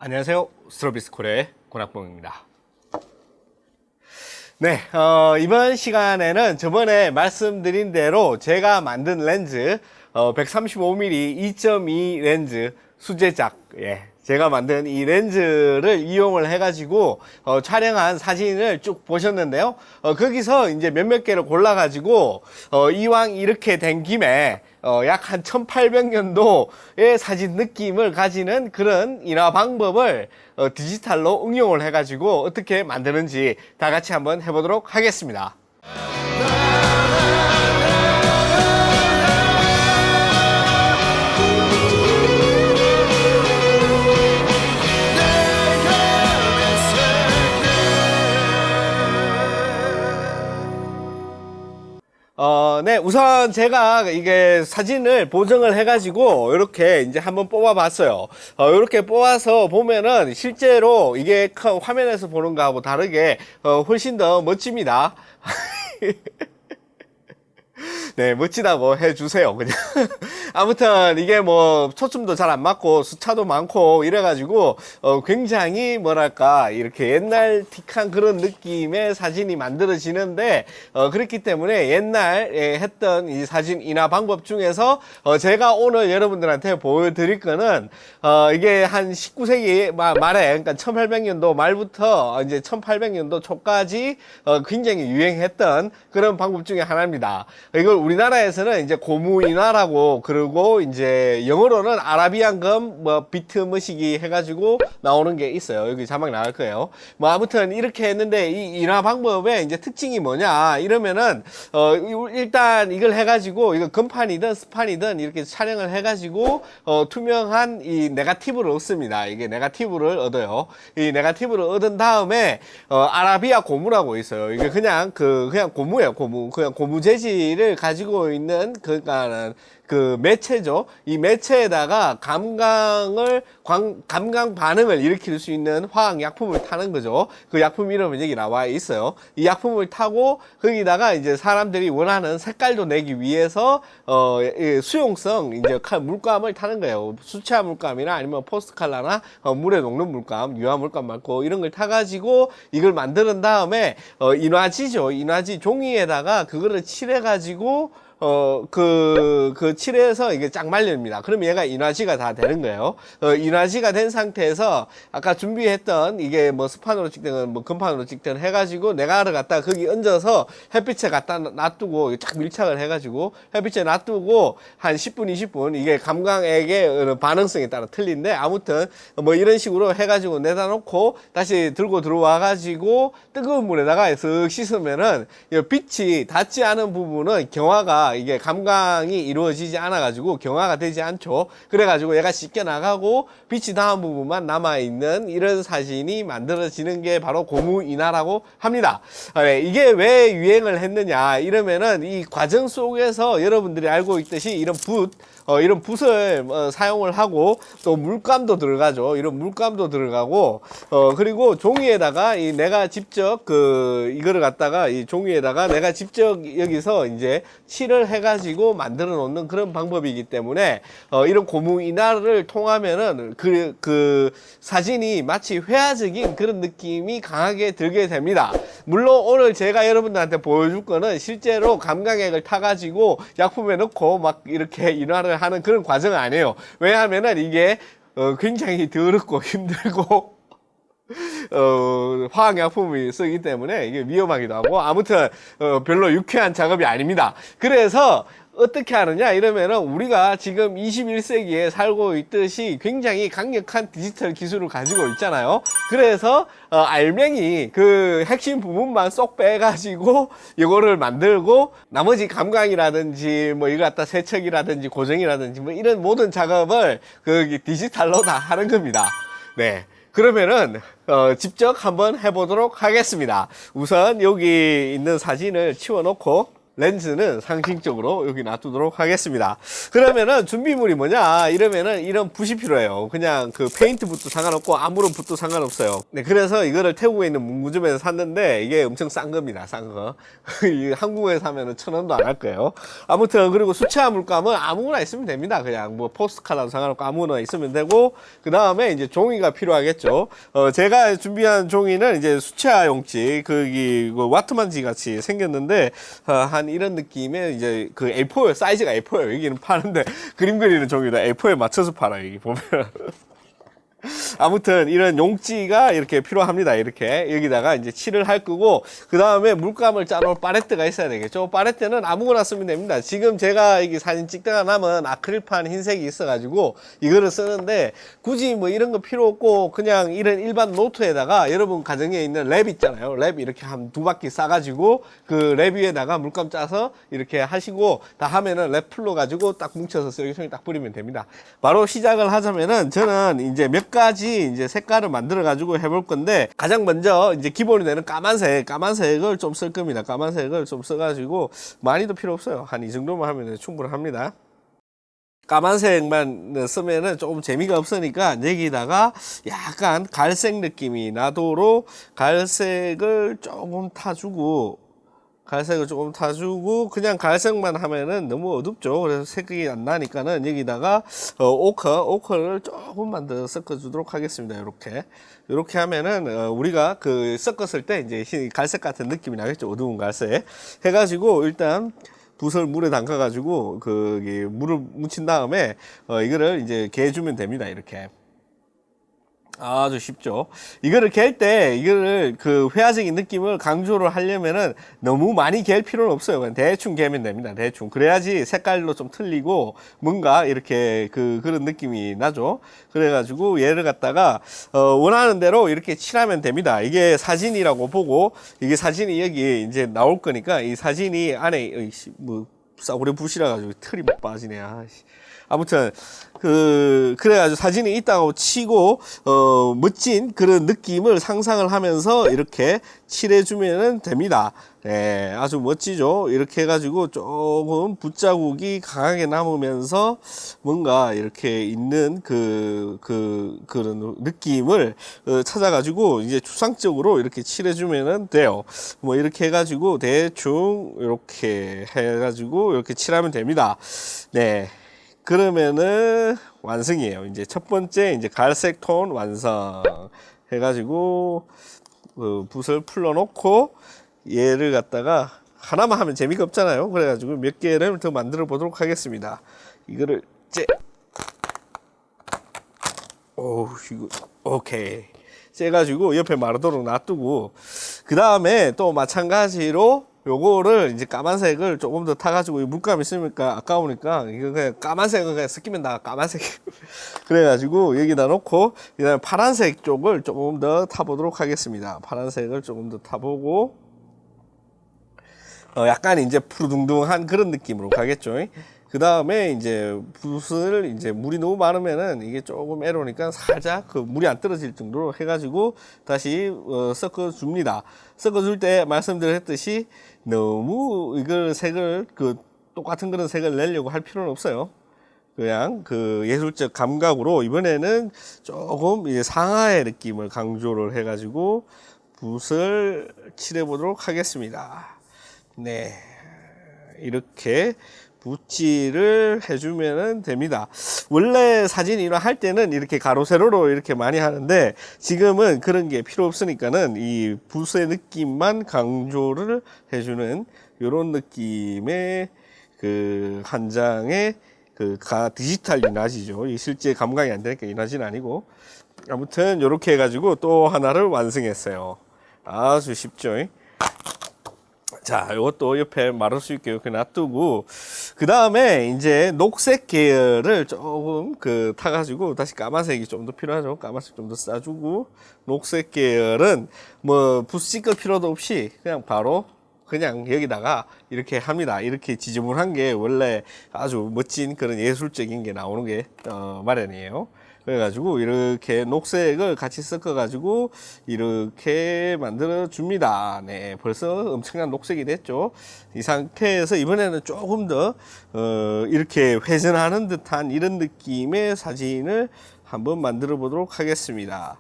안녕하세요. 스트로비스콜의 권학봉입니다. 네, 이번 시간에는 저번에 말씀드린 대로 제가 만든 렌즈 135mm 2.2 렌즈 수제작, 제가 만든 이 렌즈를 이용을 해가지고 촬영한 사진을 쭉 보셨는데요. 거기서 이제 몇몇 개를 골라가지고 이왕 이렇게 된 김에 약 한 1800년도의 사진 느낌을 가지는 그런 인화 방법을 디지털로 응용을 해가지고 어떻게 만드는지 다 같이 한번 해보도록 하겠습니다. 네, 우선 제가 이게 사진을 보정을 해가지고 이렇게 이제 한번 뽑아봤어요. 이렇게 뽑아서 보면은 실제로 이게 화면에서 보는 거하고 다르게 훨씬 더 멋집니다. 네, 멋지다고 해주세요, 그냥. 아무튼, 이게 뭐, 초점도 잘 안 맞고, 수차도 많고, 이래가지고, 굉장히, 뭐랄까, 이렇게 옛날틱한 그런 느낌의 사진이 만들어지는데, 그렇기 때문에 옛날에 했던 이 사진 인화 방법 중에서, 제가 오늘 여러분들한테 보여드릴 거는, 이게 한 19세기 말에, 그러니까 1800년도 말부터 이제 1800년도 초까지, 굉장히 유행했던 그런 방법 중에 하나입니다. 이걸 우리나라에서는 이제 고무인화라고 그러고 이제 영어로는 아라비안 검 뭐 비트 머시기 해가지고 나오는 게 있어요. 여기 자막 나갈 거예요. 뭐 아무튼 이렇게 했는데 이 인화 방법의 이제 특징이 뭐냐 이러면은 일단 이걸 해가지고 이거 금판이든 스판이든 이렇게 촬영을 해가지고 투명한 이 네거티브를 얻습니다. 이게 네거티브를 얻어요. 이 네거티브를 얻은 다음에 아라비아 고무라고 있어요. 이게 그냥 고무예요. 그냥 고무 재질을 가지고 있는 그러니까는 그 매체죠. 이 매체에다가 감강 반응을 일으킬 수 있는 화학 약품을 타는 거죠. 그 약품 이름은 여기 나와 있어요. 이 약품을 타고 거기다가 이제 사람들이 원하는 색깔도 내기 위해서 수용성 이제 물감을 타는 거예요. 수채화 물감이나 아니면 포스칼라나 물에 녹는 물감, 유화 물감 말고 이런 걸 타가지고 이걸 만드는 다음에 인화지죠. 인화지 종이에다가 그거를 칠해가지고 칠해서 이게 쫙 말립니다. 그럼 얘가 인화지가 다 되는 거예요. 인화지가 된 상태에서 아까 준비했던 이게 뭐 스판으로 찍든 뭐 금판으로 찍든 해가지고 네가를 갖다 거기 얹어서 햇빛에 갖다 놔두고 쫙 밀착을 해가지고 햇빛에 놔두고 한 10분, 20분 이게 감광액의 반응성에 따라 틀린데 아무튼 뭐 이런 식으로 해가지고 내다 놓고 다시 들고 들어와가지고 뜨거운 물에다가 슥 씻으면은 빛이 닿지 않은 부분은 경화가 이게 감광이 이루어지지 않아 가지고 경화가 되지 않죠. 그래 가지고 얘가 씻겨 나가고 빛이 닿은 부분만 남아 있는 이런 사진이 만들어지는 게 바로 고무인화라고 합니다. 이게 왜 유행을 했느냐 이러면은 이 과정 속에서 여러분들이 알고 있듯이 이런 이런 붓을 사용을 하고 또 물감도 들어가죠. 이런 물감도 들어가고 그리고 종이에다가 내가 직접 이거를 갖다가 이 종이에다가 내가 직접 여기서 이제 칠을 해가지고 만들어 놓는 그런 방법이기 때문에 이런 고무인화를 통하면은 그 사진이 마치 회화적인 그런 느낌이 강하게 들게 됩니다. 물론 오늘 제가 여러분들한테 보여줄 거는 실제로 감광액을 타가지고 약품에 넣고 막 이렇게 인화를 하는 그런 과정은 아니에요. 왜냐하면은 이게 굉장히 더럽고 힘들고 화학약품이 쓰기 때문에 이게 위험하기도 하고 아무튼 별로 유쾌한 작업이 아닙니다. 그래서 어떻게 하느냐 이러면은 우리가 지금 21세기에 살고 있듯이 굉장히 강력한 디지털 기술을 가지고 있잖아요. 그래서 알맹이 그 핵심 부분만 쏙 빼가지고 이거를 만들고 나머지 감광이라든지 뭐 이거 갖다 세척이라든지 고정이라든지 뭐 이런 모든 작업을 그 디지털로 다 하는 겁니다. 네. 그러면은 직접 한번 해보도록 하겠습니다. 우선 여기 있는 사진을 치워놓고 렌즈는 상징적으로 여기 놔두도록 하겠습니다. 그러면은 준비물이 뭐냐 이러면은 이런 붓이 필요해요. 그냥 그 페인트 붓도 상관없고 아무런 붓도 상관없어요. 네, 그래서 이거를 태국에 있는 문구점에서 샀는데 이게 엄청 싼 겁니다. 싼 거. 한국에 사면은 1,000원도 안 할 거예요. 아무튼 그리고 수채화 물감은 아무거나 있으면 됩니다. 그냥 뭐 포스트카드도 상관없고 아무거나 있으면 되고, 그 다음에 이제 종이가 필요하겠죠. 제가 준비한 종이는 이제 수채화 용지, 그 와트만지 같이 생겼는데 한 이런 느낌의 이제 그 A4 사이즈가 A4예요. 여기는 파는데 그림 그리는 종이다 A4에 맞춰서 팔아요. 여기 보면. 아무튼 이런 용지가 이렇게 필요합니다. 이렇게 여기다가 이제 칠을 할 거고, 그 다음에 물감을 짜놓을 파레트가 있어야 되겠죠. 파레트는 아무거나 쓰면 됩니다. 지금 제가 여기 사진 찍다가 남은 아크릴판 흰색이 있어가지고 이거를 쓰는데, 굳이 뭐 이런 거 필요 없고 그냥 이런 일반 노트에다가 여러분 가정에 있는 랩 있잖아요. 랩 이렇게 한 2바퀴 싸가지고 그 랩 위에다가 물감 짜서 이렇게 하시고 다 하면은 랩 풀러 가지고 딱 뭉쳐서 여기 손에 딱 뿌리면 됩니다. 바로 시작을 하자면은, 저는 이제 몇 가지 이제 색깔을 만들어 가지고 해볼 건데, 가장 먼저 이제 기본이 되는 까만색을 좀 쓸 겁니다. 까만색을 좀 써가지고 많이도 필요 없어요. 한 이 정도만 하면 충분합니다. 까만색만 쓰면은 조금 재미가 없으니까 여기다가 약간 갈색 느낌이 나도록 갈색을 조금 타주고, 그냥 갈색만 하면은 너무 어둡죠. 그래서 색이 안 나니까는 여기다가 오커를 조금만 더 섞어주도록 하겠습니다. 이렇게 하면은 우리가 그 섞었을 때 이제 갈색 같은 느낌이 나겠죠. 어두운 갈색 해가지고, 일단 붓을 물에 담가 가지고 물을 묻힌 다음에 이거를 이제 개주면 됩니다. 이렇게. 아주 쉽죠. 이거를 갤 때, 이거를 그 회화적인 느낌을 강조를 하려면은 너무 많이 갤 필요는 없어요. 그냥 대충 개면 됩니다. 대충. 그래야지 색깔도 좀 틀리고 뭔가 이렇게 그런 느낌이 나죠. 그래가지고 얘를 갖다가 원하는 대로 이렇게 칠하면 됩니다. 이게 사진이라고 보고, 이게 사진이 여기 이제 나올 거니까 이 사진이 안에 뭐 싸구려 붓이라 가지고 틀이 못 빠지네. 아무튼 그래가지고 사진이 있다고 치고 멋진 그런 느낌을 상상을 하면서 이렇게 칠해주면 됩니다. 네, 아주 멋지죠. 이렇게 해가지고 조금 붓자국이 강하게 남으면서 뭔가 이렇게 있는 그런 느낌을 찾아가지고 이제 추상적으로 이렇게 칠해주면 돼요. 뭐 이렇게 해가지고 대충 이렇게 해가지고 이렇게 칠하면 됩니다. 네. 그러면은 완성이에요. 이제 첫 번째 이제 갈색 톤 완성 해가지고 붓을 풀러 놓고, 얘를 갖다가 하나만 하면 재미가 없잖아요. 그래가지고 몇 개를 더 만들어 보도록 하겠습니다. 이거를 이거 오케이 째가지고 옆에 마르도록 놔두고, 그 다음에 또 마찬가지로 요거를 이제 까만색을 조금 더 타가지고, 물감 있으니까 아까우니까 이거 그냥 까만색은 그냥 섞이면 다 까만색. 그래가지고 여기다 놓고, 그다음에 파란색 쪽을 조금 더 타보도록 하겠습니다. 파란색을 조금 더 타보고, 약간 이제 푸르둥둥한 그런 느낌으로 가겠죠. 그 다음에 이제 붓을 이제 물이 너무 많으면은 이게 조금 애로니까 살짝 물이 안 떨어질 정도로 해가지고 다시 섞어줍니다. 섞어줄 때 말씀드렸듯이 너무 이걸 색을 똑같은 그런 색을 내려고 할 필요는 없어요. 그냥 예술적 감각으로 이번에는 조금 이제 상하의 느낌을 강조를 해가지고 붓을 칠해 보도록 하겠습니다. 네, 이렇게 붓질을 해주면 됩니다. 원래 사진 이런 할 때는 이렇게 가로 세로로 이렇게 많이 하는데, 지금은 그런 게 필요 없으니까는 이 붓의 느낌만 강조를 해주는 이런 느낌의 한 장의 디지털 유나지죠. 실제 감각이 안 되니까 유나지는 아니고, 아무튼 이렇게 해가지고 또 하나를 완성했어요. 아주 쉽죠. 자, 이것도 옆에 마를 수 있게 이렇게 놔두고, 그 다음에 이제 녹색 계열을 조금 타가지고, 다시 까만색이 좀 더 필요하죠. 까만색 좀 더 싸주고, 녹색 계열은 뭐 붓 씻을 필요도 없이 그냥 바로 그냥 여기다가 이렇게 합니다. 이렇게 지저분한 게 원래 아주 멋진 그런 예술적인 게 나오는 게 마련이에요. 그래가지고 이렇게 녹색을 같이 섞어가지고 이렇게 만들어 줍니다. 네, 벌써 엄청난 녹색이 됐죠. 이 상태에서 이번에는 조금 더 이렇게 회전하는 듯한 이런 느낌의 사진을 한번 만들어 보도록 하겠습니다.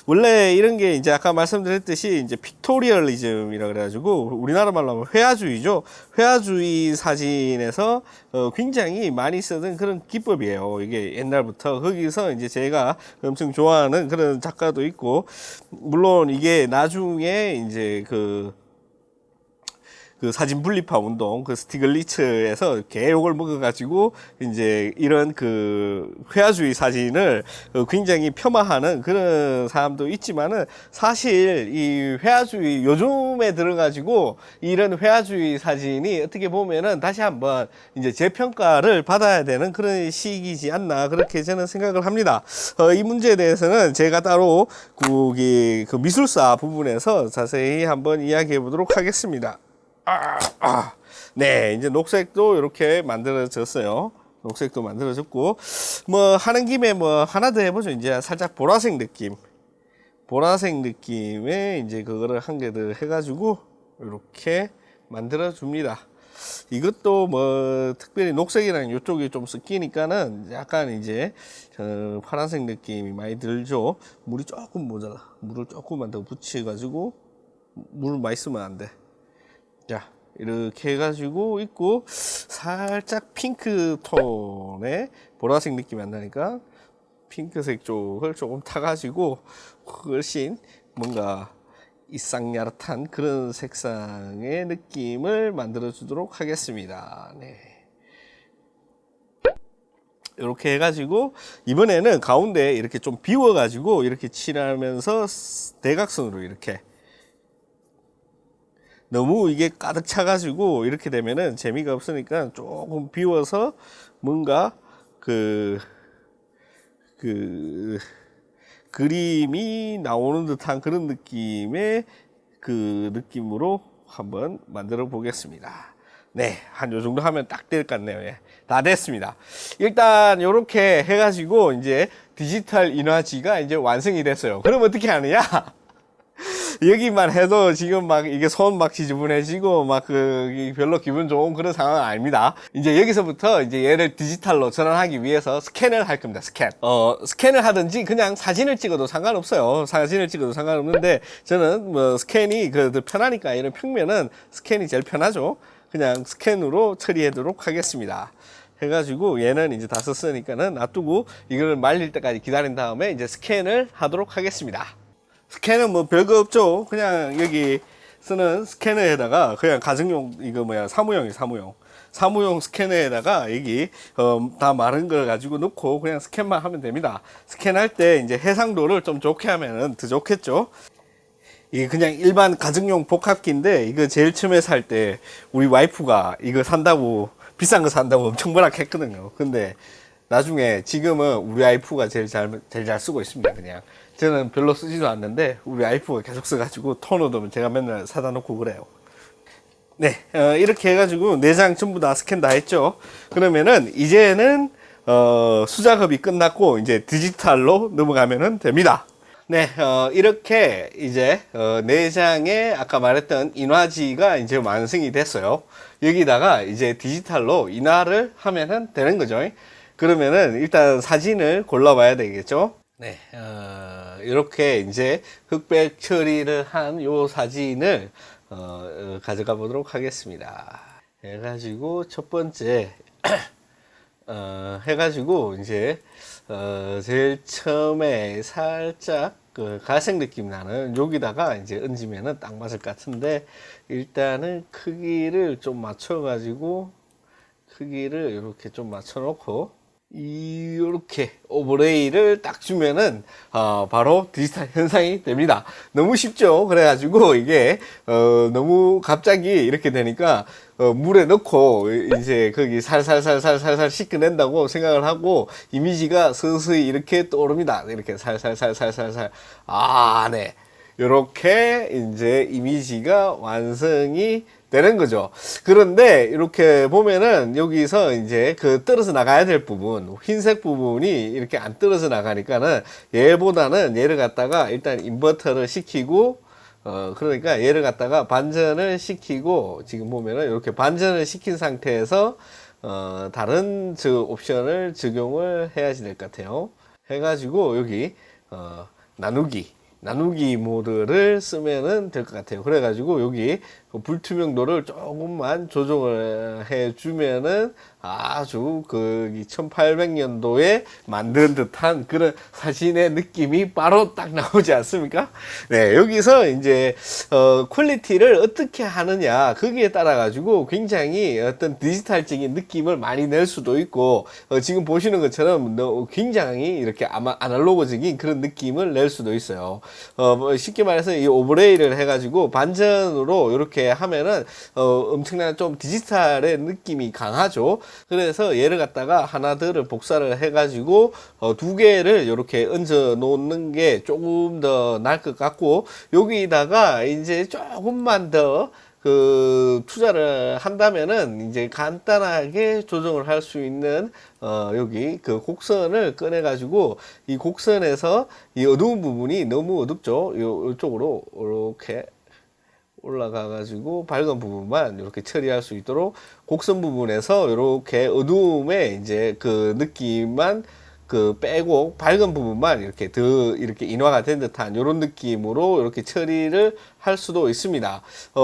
원래 이런 게 이제 아까 말씀드렸듯이 이제 픽토리얼리즘이라 그래가지고 우리나라 말로 하면 회화주의죠. 회화주의 사진에서 굉장히 많이 쓰던 그런 기법이에요. 이게 옛날부터. 거기서 이제 제가 엄청 좋아하는 그런 작가도 있고, 물론 이게 나중에 이제 그 사진 분리파 운동, 그 스티글리츠에서 개욕을 먹어가지고, 이제 이런 그 회화주의 사진을 굉장히 폄하하는 그런 사람도 있지만은, 사실 이 회화주의, 요즘에 들어가지고 이런 회화주의 사진이 어떻게 보면은 다시 한번 이제 재평가를 받아야 되는 그런 시기이지 않나, 그렇게 저는 생각을 합니다. 이 문제에 대해서는 제가 따로 그 미술사 부분에서 자세히 한번 이야기해 보도록 하겠습니다. 네, 이제 녹색도 이렇게 만들어졌어요. 녹색도 만들어졌고, 뭐 하는 김에 뭐 하나 더 해보죠. 이제 살짝 보라색 느낌의 이제 그거를 한 개 더 해가지고 이렇게 만들어 줍니다. 이것도 뭐 특별히 녹색이랑 이쪽이 좀 섞이니까는 약간 이제 파란색 느낌이 많이 들죠. 물이 조금 모자라. 물을 조금만 더 붙여가지고, 물을 많이 쓰면 안 돼. 자, 이렇게 해가지고 있고, 살짝 핑크 톤의 보라색 느낌이 안 나니까 핑크색 쪽을 조금 타가지고 훨씬 뭔가 이상야릇한 그런 색상의 느낌을 만들어 주도록 하겠습니다. 네. 이렇게 해가지고 이번에는 가운데 이렇게 좀 비워가지고 이렇게 칠하면서 대각선으로 이렇게, 너무 이게 가득 차가지고 이렇게 되면은 재미가 없으니까 조금 비워서 뭔가 그림이 나오는 듯한 그런 느낌의 그 느낌으로 한번 만들어 보겠습니다. 네, 한 요 정도 하면 딱 될 것 같네요. 예, 다 됐습니다. 일단 요렇게 해가지고 이제 디지털 인화지가 이제 완성이 됐어요. 그럼 어떻게 하느냐? 여기만 해도 지금 막 이게 손 막 지저분해지고 막 별로 기분 좋은 그런 상황은 아닙니다. 이제 여기서부터 이제 얘를 디지털로 전환하기 위해서 스캔을 할 겁니다. 스캔을 하든지 그냥 사진을 찍어도 상관없어요. 사진을 찍어도 상관없는데 저는 뭐 스캔이 더 편하니까 이런 평면은 스캔이 제일 편하죠. 그냥 스캔으로 처리하도록 하겠습니다. 해가지고 얘는 이제 다 썼으니까는 놔두고 이걸 말릴 때까지 기다린 다음에 이제 스캔을 하도록 하겠습니다. 스캐는 뭐 별거 없죠. 그냥 여기 쓰는 스캐너에다가 그냥 가정용 이거 사무용 스캐너에다가 여기 다 마른 걸 가지고 넣고 그냥 스캔만 하면 됩니다. 스캔할 때 이제 해상도를 좀 좋게 하면은 더 좋겠죠. 이게 그냥 일반 가정용 복합기인데 이거 제일 처음에 살 때 우리 와이프가 이거 산다고, 비싼 거 산다고 엄청 뭐락했거든요. 근데 나중에 지금은 우리 와이프가 제일 잘 쓰고 있습니다. 그냥 저는 별로 쓰지도 않는데 우리 와이프가 계속 써가지고 톤 얻으면 제가 맨날 사다 놓고 그래요. 네, 이렇게 해가지고 4장 전부 다 스캔 다 했죠. 그러면은 이제는 수작업이 끝났고 이제 디지털로 넘어가면 됩니다. 네, 이렇게 이제 4장의 아까 말했던 인화지가 이제 완성이 됐어요. 여기다가 이제 디지털로 인화를 하면은 되는 거죠. 그러면은 일단 사진을 골라봐야 되겠죠. 네, 이렇게 이제 흑백 처리를 한 요 사진을 가져가 보도록 하겠습니다. 해가지고 첫 번째 해가지고 이제 제일 처음에 살짝 그 갈색 느낌 나는 여기다가 이제 얹으면은 딱 맞을 것 같은데, 일단은 크기를 좀 맞춰가지고 크기를 이렇게 좀 맞춰 놓고 이렇게 오버레이를 딱 주면은 바로 디지털 현상이 됩니다. 너무 쉽죠. 그래가지고 이게 너무 갑자기 이렇게 되니까 물에 넣고 이제 거기 살살살살살살 씻겨낸다고 생각을 하고 이미지가 서서히 이렇게 떠오릅니다. 이렇게 살살살살살살. 네. 요렇게 이제 이미지가 완성이 되는 거죠. 그런데 이렇게 보면은 여기서 이제 그 떨어져 나가야 될 부분, 흰색 부분이 이렇게 안 떨어져 나가니까는 얘보다는 얘를 갖다가 일단 인버터를 시키고 그러니까 얘를 갖다가 반전을 시키고 지금 보면은 이렇게 반전을 시킨 상태에서 다른 저 옵션을 적용을 해야지 될 것 같아요. 해가지고 여기 나누기 모드를 쓰면은 될 것 같아요. 그래가지고 여기 불투명도를 조금만 조정을 해주면은 아주 그 1800년도에 만든 듯한 그런 사진의 느낌이 바로 딱 나오지 않습니까? 네, 여기서 이제 퀄리티를 어떻게 하느냐 거기에 따라 가지고 굉장히 어떤 디지털적인 느낌을 많이 낼 수도 있고 지금 보시는 것처럼 굉장히 이렇게 아날로그적인 그런 느낌을 낼 수도 있어요. 뭐 쉽게 말해서 이 오버레이를 해가지고 반전으로 이렇게 하면은 엄청난 좀 디지털의 느낌이 강하죠. 그래서 얘를 갖다가 하나들을 복사를 해가지고 두 개를 이렇게 얹어 놓는 게 조금 더 나을 것 같고 여기다가 이제 조금만 더 그 투자를 한다면은 이제 간단하게 조정을 할 수 있는 여기 그 곡선을 꺼내 가지고 이 곡선에서 이 어두운 부분이 너무 어둡죠. 이쪽으로 이렇게 올라가 가지고 밝은 부분만 이렇게 처리할 수 있도록 곡선 부분에서 이렇게 어두움에 이제 그 느낌만 그 빼고 밝은 부분만 이렇게 더 이렇게 인화가 된 듯한 이런 느낌으로 이렇게 처리를 할 수도 있습니다.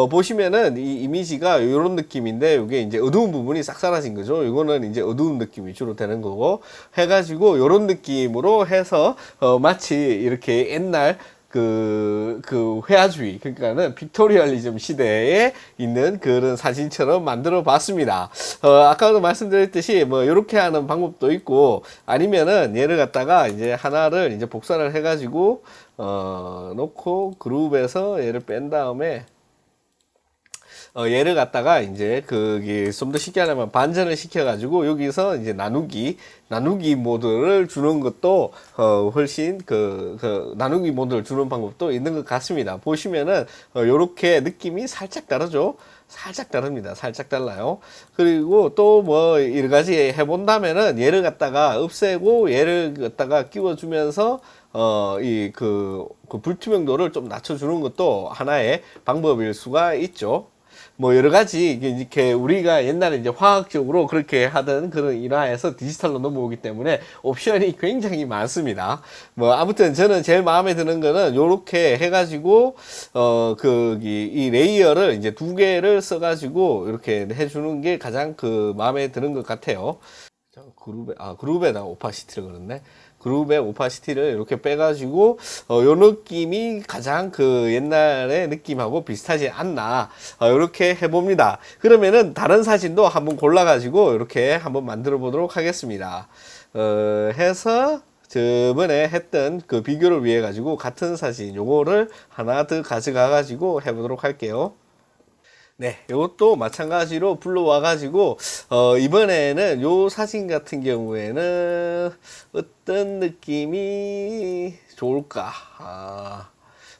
보시면은 이 이미지가 이런 느낌인데 이게 이제 어두운 부분이 싹 사라진 거죠. 이거는 이제 어두운 느낌이 주로 되는 거고 해가지고 이런 느낌으로 해서 마치 이렇게 옛날 그 회화주의, 그러니까는 픽토리얼리즘 시대에 있는 그런 사진처럼 만들어 봤습니다. 아까도 말씀드렸듯이 뭐 이렇게 하는 방법도 있고 아니면은 얘를 갖다가 이제 하나를 이제 복사를 해가지고 놓고 그룹에서 얘를 뺀 다음에 얘를 갖다가 이제 그게 좀 더 쉽게 하려면 반전을 시켜가지고 여기서 이제 나누기 모드를 주는 것도 훨씬 그 나누기 모드를 주는 방법도 있는 것 같습니다. 보시면은 요렇게 느낌이 살짝 다르죠. 살짝 다릅니다. 살짝 달라요. 그리고 또 뭐 여러 가지 해본다면은 얘를 갖다가 없애고 얘를 갖다가 끼워주면서 그 불투명도를 좀 낮춰주는 것도 하나의 방법일 수가 있죠. 뭐 여러 가지 이렇게 우리가 옛날에 이제 화학적으로 그렇게 하던 그런 일화에서 디지털로 넘어오기 때문에 옵션이 굉장히 많습니다. 뭐 아무튼 저는 제일 마음에 드는 거는 요렇게 해가지고 이 레이어를 이제 두 개를 써가지고 이렇게 해주는 게 가장 그 마음에 드는 것 같아요. 그룹에다가 오파시티를 그렸네. 그룹의 오파시티를 이렇게 빼가지고 요 느낌이 가장 그 옛날의 느낌하고 비슷하지 않나 이렇게 해봅니다. 그러면은 다른 사진도 한번 골라가지고 이렇게 한번 만들어 보도록 하겠습니다. 해서 저번에 했던 그 비교를 위해 가지고 같은 사진 요거를 하나 더 가져가 가지고 해보도록 할게요. 네, 이것도 마찬가지로 불러와 가지고 이번에는 요 사진 같은 경우에는 어떤 느낌이 좋을까?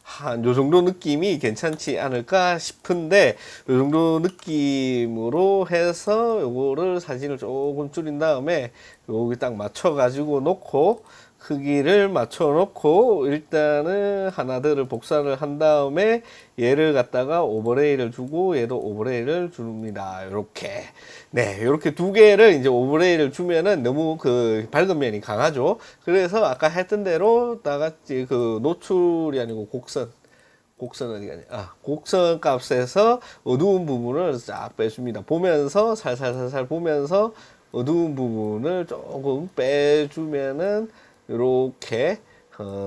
한 요 정도 느낌이 괜찮지 않을까 싶은데 요 정도 느낌으로 해서 요거를 사진을 조금 줄인 다음에 여기 딱 맞춰 가지고 놓고 크기를 맞춰 놓고 일단은 하나들을 복사를 한 다음에 얘를 갖다가 오버레이를 주고 얘도 오버레이를 줍니다. 요렇게. 네, 요렇게 두 개를 이제 오버레이를 주면은 너무 그 밝은 면이 강하죠. 그래서 아까 했던 대로 다 같이 그 노출이 아니고 곡선 어디가 곡선 값에서 어두운 부분을 쫙 빼줍니다. 보면서 살살살살 보면서 어두운 부분을 조금 빼주면은 요렇게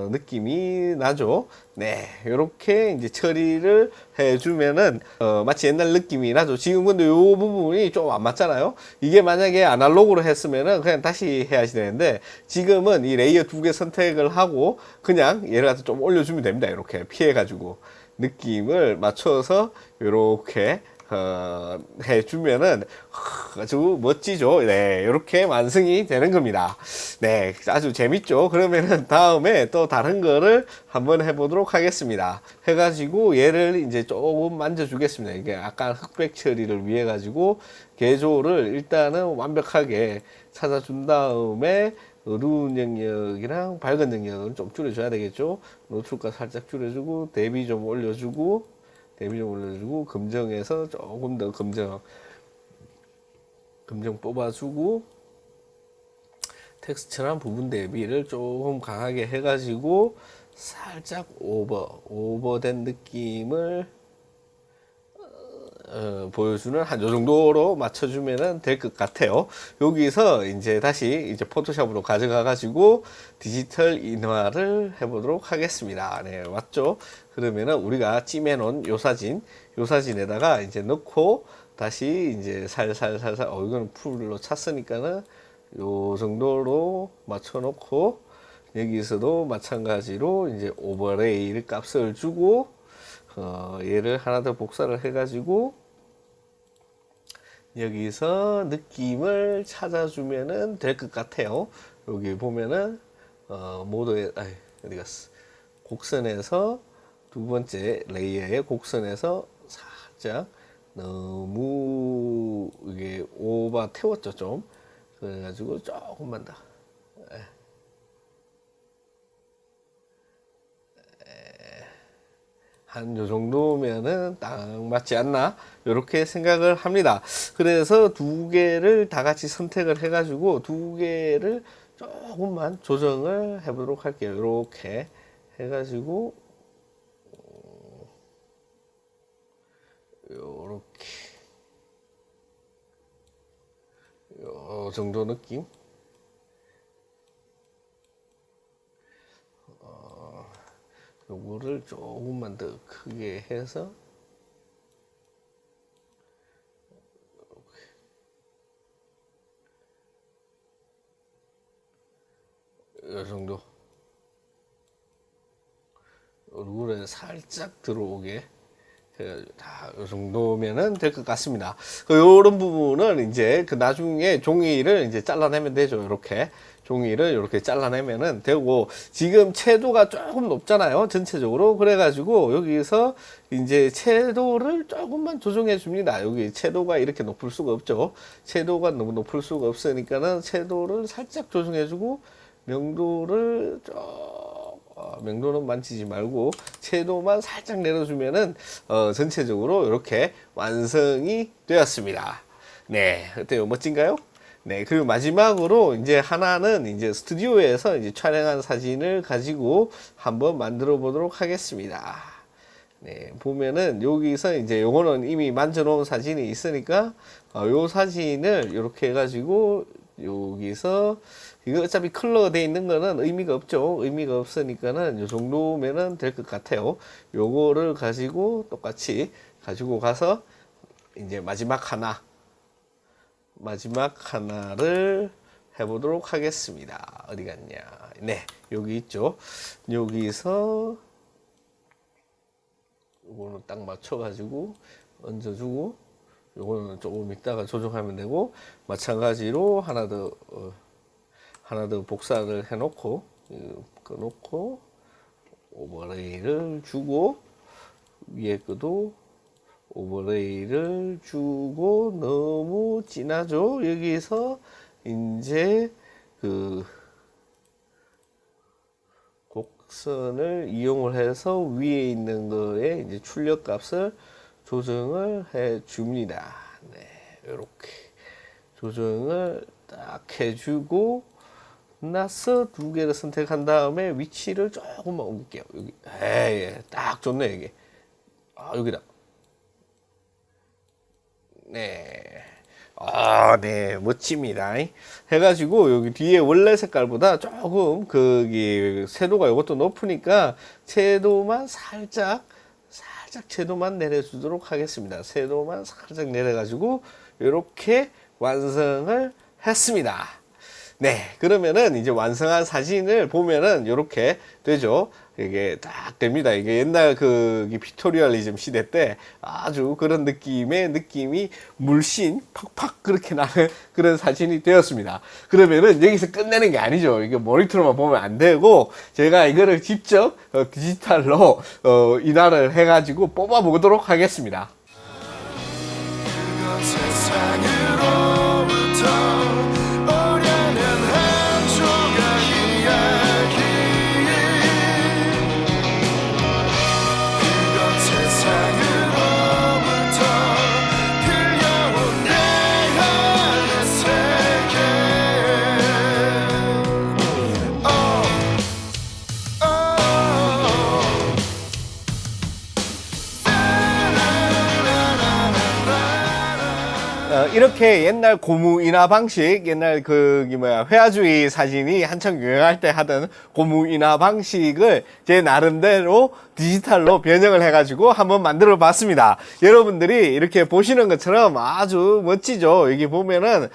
느낌이 나죠. 네, 요렇게 이제 처리를 해주면은 마치 옛날 느낌이 나죠. 지금 근데 요 부분이 좀 안 맞잖아요. 이게 만약에 아날로그로 했으면은 그냥 다시 해야지 되는데 지금은 이 레이어 두 개 선택을 하고 그냥 얘를 갖다 좀 올려주면 됩니다. 이렇게 피해가지고 느낌을 맞춰서 요렇게 해주면은 아주 멋지죠. 네, 이렇게 완성이 되는 겁니다. 네, 아주 재밌죠. 그러면은 다음에 또 다른 거를 한번 해보도록 하겠습니다. 해가지고 얘를 이제 조금 만져주겠습니다. 이게 아까 흑백 처리를 위해 가지고 개조를 일단은 완벽하게 찾아준 다음에 어두운 영역이랑 밝은 영역은 좀 줄여줘야 되겠죠. 노출가 살짝 줄여주고 대비 좀 올려주고 검정에서 조금 더 검정 뽑아주고 텍스처랑 부분 대비를 조금 강하게 해가지고 살짝 오버된 느낌을 보여주는 한 요 정도로 맞춰주면 될 것 같아요. 여기서 이제 다시 이제 포토샵으로 가져가 가지고 디지털 인화를 해보도록 하겠습니다. 네, 맞죠? 그러면은 우리가 찜해놓은 요 사진에다가 이제 넣고 다시 이제 살살살살 이거는 풀로 찼으니까는 요 정도로 맞춰놓고 여기서도 마찬가지로 이제 오버레이 값을 주고 얘를 하나 더 복사를 해가지고 여기서 느낌을 찾아주면은 될 것 같아요. 여기 보면은 모드에 어디 갔어? 곡선에서 두 번째 레이어의 곡선에서 살짝 너무 이게 오버 태웠죠 좀. 그래가지고 조금만 더. 한 요 정도면은 딱 맞지 않나 이렇게 생각을 합니다. 그래서 두 개를 다 같이 선택을 해가지고 두 개를 조금만 조정을 해보도록 할게요. 이렇게 해가지고 요렇게 요 정도 느낌. 요거를 조금만 더 크게 해서 요 정도 얼굴에 살짝 들어오게 요 정도면은 될 것 같습니다. 요런 부분은 이제 그 나중에 종이를 이제 잘라내면 되죠. 이렇게 종이를 이렇게 잘라내면은 되고, 지금 채도가 조금 높잖아요. 전체적으로. 그래가지고 여기서 이제 채도를 조금만 조정해 줍니다. 여기 채도가 이렇게 높을 수가 없죠. 채도가 너무 높을 수가 없으니까는 채도를 살짝 조정해 주고 명도를 명도는 만지지 말고 채도만 살짝 내려주면은 전체적으로 이렇게 완성이 되었습니다. 네, 어때요? 멋진가요? 네, 그리고 마지막으로 이제 하나는 이제 스튜디오에서 이제 촬영한 사진을 가지고 한번 만들어 보도록 하겠습니다. 네, 보면은 여기서 이제 요거는 이미 만져 놓은 사진이 있으니까 요 사진을 이렇게 해가지고 여기서 이거 어차피 컬러가 돼 있는 거는 의미가 없죠. 의미가 없으니까는 요 정도면은 될 것 같아요. 요거를 가지고 똑같이 가지고 가서 이제 마지막 하나를 해보도록 하겠습니다. 어디 갔냐? 네, 여기 있죠. 여기서 요거는 딱 맞춰가지고 얹어주고, 요거는 조금 이따가 조정하면 되고, 마찬가지로 하나 더 복사를 해놓고 꺼놓고 오버레이를 주고, 위에 것도 오버레이를 주고. 너무 진하죠. 여기서 이제 그 곡선을 이용을 해서 위에 있는 거에 이제 출력 값을 조정을 해 줍니다. 네, 이렇게 조정을 딱 해주고 나서 두 개를 선택한 다음에 위치를 조금만 옮길게요. 여기, 딱 좋네 이게. 여기다. 네. 네, 멋집니다. 해가지고 여기 뒤에 원래 색깔보다 조금 거기 채도가 이것도 높으니까 채도만 살짝 채도만 내려주도록 하겠습니다. 채도만 살짝 내려가지고 이렇게 완성을 했습니다. 네, 그러면은 이제 완성한 사진을 보면은 이렇게 되죠. 이게 딱 됩니다. 이게 옛날 그 픽토리얼리즘 시대 때 아주 그런 느낌이 물씬 팍팍 그렇게 나는 그런 사진이 되었습니다. 그러면은 여기서 끝내는 게 아니죠. 이게 모니터로만 보면 안 되고 제가 이거를 직접 디지털로 인화를 해가지고 뽑아 보도록 하겠습니다. 이렇게 옛날 고무 인화 방식, 옛날 회화주의 사진이 한창 유행할 때 하던 고무 인화 방식을 제 나름대로 디지털로 변형을 해가지고 한번 만들어 봤습니다. 여러분들이 이렇게 보시는 것처럼 아주 멋지죠? 여기 보면은,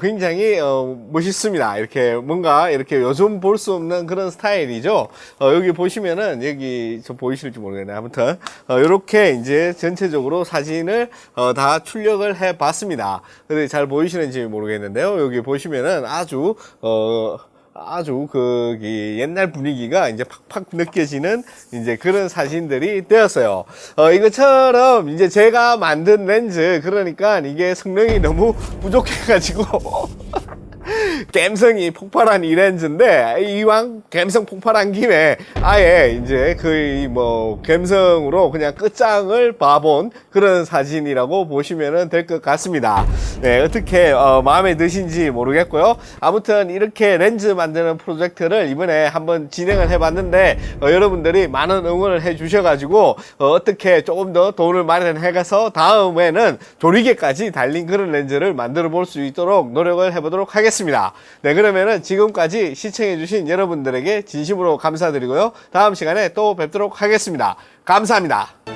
굉장히, 멋있습니다. 이렇게 뭔가 이렇게 요즘 볼 수 없는 그런 스타일이죠? 여기 보시면은, 여기 좀 보이실지 모르겠네요. 아무튼, 이렇게 이제 전체적으로 사진을, 다 출력을 해 봤습니다. 근데 잘 보이시는지 모르겠는데요. 여기 보시면은 아주 옛날 분위기가 이제 팍팍 느껴지는 이제 그런 사진들이 되었어요. 이것처럼 이제 제가 만든 렌즈, 그러니까 이게 성능이 너무 부족해가지고 감성이 폭발한 이 렌즈인데, 이왕 감성 폭발한 김에 아예 이제 감성으로 그냥 끝장을 봐본 그런 사진이라고 보시면 될 것 같습니다. 네, 어떻게 마음에 드신지 모르겠고요. 아무튼 이렇게 렌즈 만드는 프로젝트를 이번에 한번 진행을 해봤는데, 여러분들이 많은 응원을 해주셔가지고 어떻게 조금 더 돈을 마련해가서 다음에는 조리개까지 달린 그런 렌즈를 만들어 볼 수 있도록 노력을 해보도록 하겠습니다. 네, 그러면은 지금까지 시청해주신 여러분들에게 진심으로 감사드리고요. 다음 시간에 또 뵙도록 하겠습니다. 감사합니다.